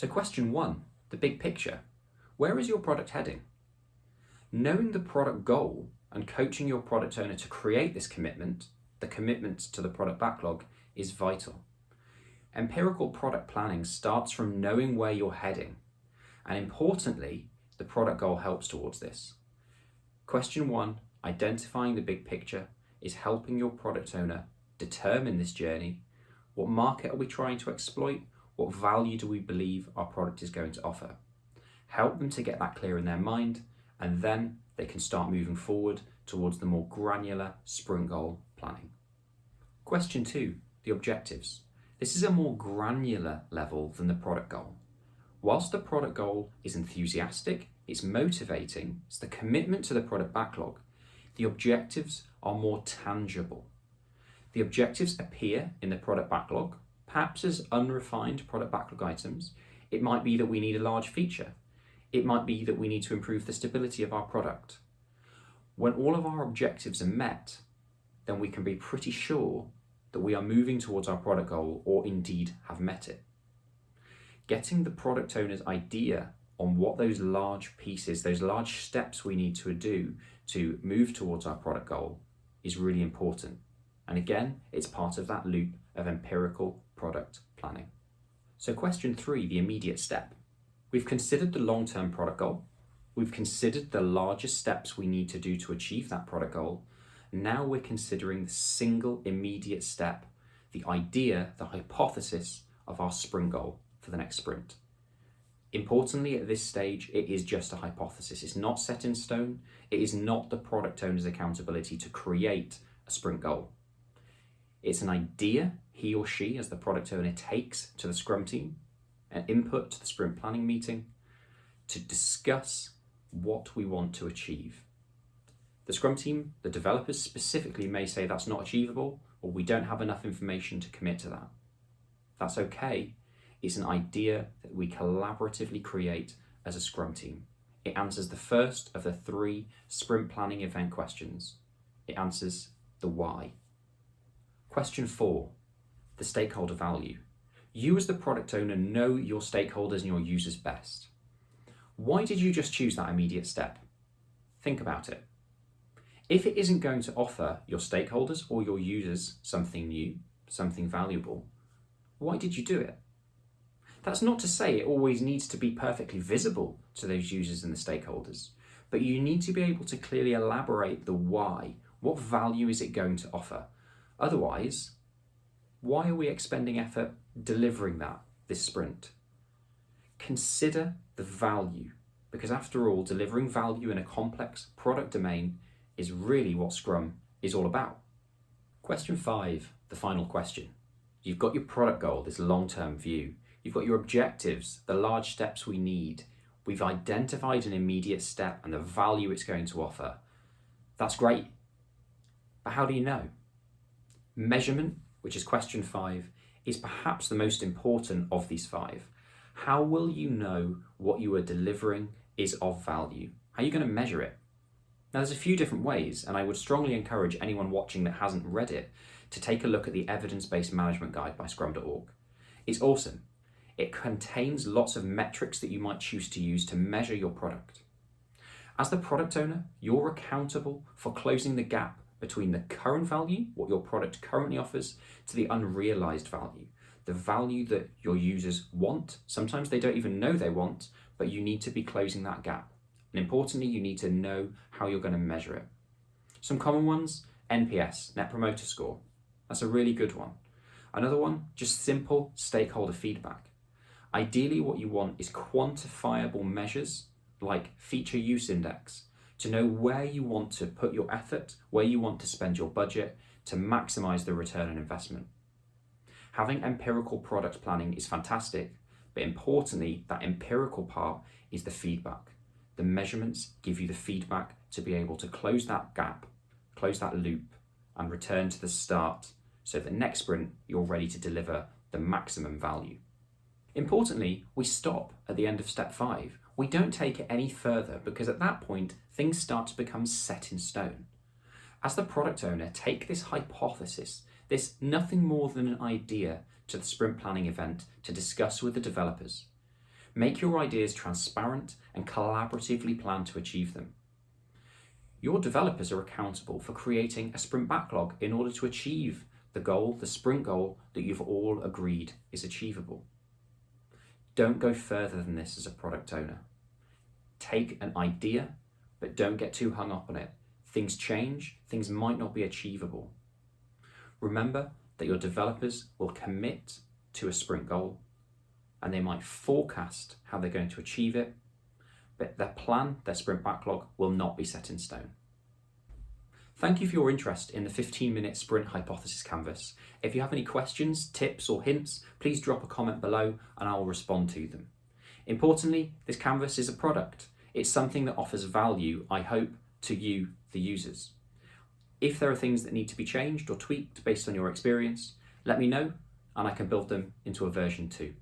So question 1, the big picture. Where is your product heading? Knowing the product goal and coaching your product owner to create this commitment, the commitment to the product backlog, is vital. Empirical product planning starts from knowing where you're heading, and importantly, the product goal helps towards this. Question 1, identifying the big picture, is helping your product owner determine this journey. What market are we trying to exploit? What value do we believe our product is going to offer? Help them to get that clear in their mind, and then they can start moving forward towards the more granular sprint goal planning. Question 2, the objectives. This is a more granular level than the product goal. Whilst the product goal is enthusiastic, it's motivating, it's the commitment to the product backlog, the objectives are more tangible. The objectives appear in the product backlog, perhaps as unrefined product backlog items. It might be that we need a large feature. It might be that we need to improve the stability of our product. When all of our objectives are met, then we can be pretty sure that we are moving towards our product goal or indeed have met it. Getting the product owner's idea on what those large pieces, those large steps we need to do to move towards our product goal is really important. And again, it's part of that loop of empirical product planning. So question 3, the immediate step. We've considered the long-term product goal. We've considered the largest steps we need to do to achieve that product goal. Now we're considering the single immediate step, the idea, the hypothesis of our sprint goal for the next sprint. Importantly, at this stage, it is just a hypothesis. It's not set in stone. It is not the product owner's accountability to create a sprint goal. It's an idea he or she, as the product owner, takes to the Scrum team, an input to the sprint planning meeting to discuss what we want to achieve. The Scrum team, the developers specifically, may say that's not achievable, or we don't have enough information to commit to that. That's okay. It's an idea that we collaboratively create as a Scrum team. It answers the first of the 3 sprint planning event questions. It answers the why. Question 4, the stakeholder value. You as the product owner know your stakeholders and your users best. Why did you just choose that immediate step? Think about it. If it isn't going to offer your stakeholders or your users something new, something valuable, why did you do it? That's not to say it always needs to be perfectly visible to those users and the stakeholders, but you need to be able to clearly elaborate the why. What value is it going to offer? Otherwise, why are we expending effort delivering this sprint? Consider the value, because after all, delivering value in a complex product domain is really what Scrum is all about. Question 5, the final question. You've got your product goal, this long-term view. You've got your objectives, the large steps we need. We've identified an immediate step and the value it's going to offer. That's great. But how do you know? Measurement, which is question 5, is perhaps the most important of these 5. How will you know what you are delivering is of value? How are you going to measure it? Now, there's a few different ways, and I would strongly encourage anyone watching that hasn't read it to take a look at the Evidence-Based Management Guide by Scrum.org. It's awesome. It contains lots of metrics that you might choose to use to measure your product. As the product owner, you're accountable for closing the gap between the current value, what your product currently offers, to the unrealized value, the value that your users want. Sometimes they don't even know they want, but you need to be closing that gap. And importantly, you need to know how you're going to measure it. Some common ones, NPS, Net Promoter Score. That's a really good one. Another one, just simple stakeholder feedback. Ideally, what you want is quantifiable measures like feature use index to know where you want to put your effort, where you want to spend your budget to maximize the return on investment. Having empirical product planning is fantastic, but importantly, that empirical part is the feedback. The measurements give you the feedback to be able to close that gap, close that loop, and return to the start so that next sprint you're ready to deliver the maximum value. Importantly, we stop at the end of step 5. We don't take it any further because at that point, things start to become set in stone. As the product owner, take this hypothesis, this nothing more than an idea, to the sprint planning event to discuss with the developers. Make your ideas transparent and collaboratively plan to achieve them. Your developers are accountable for creating a sprint backlog in order to achieve the goal, the sprint goal that you've all agreed is achievable. Don't go further than this as a product owner. Take an idea, but don't get too hung up on it. Things change, things might not be achievable. Remember that your developers will commit to a sprint goal and they might forecast how they're going to achieve it, but their plan, their sprint backlog, will not be set in stone. Thank you for your interest in the 15-minute sprint hypothesis canvas. If you have any questions, tips or hints, please drop a comment below and I will respond to them. Importantly, this canvas is a product. It's something that offers value, I hope, to you, the users. If there are things that need to be changed or tweaked based on your experience, let me know and I can build them into a version 2.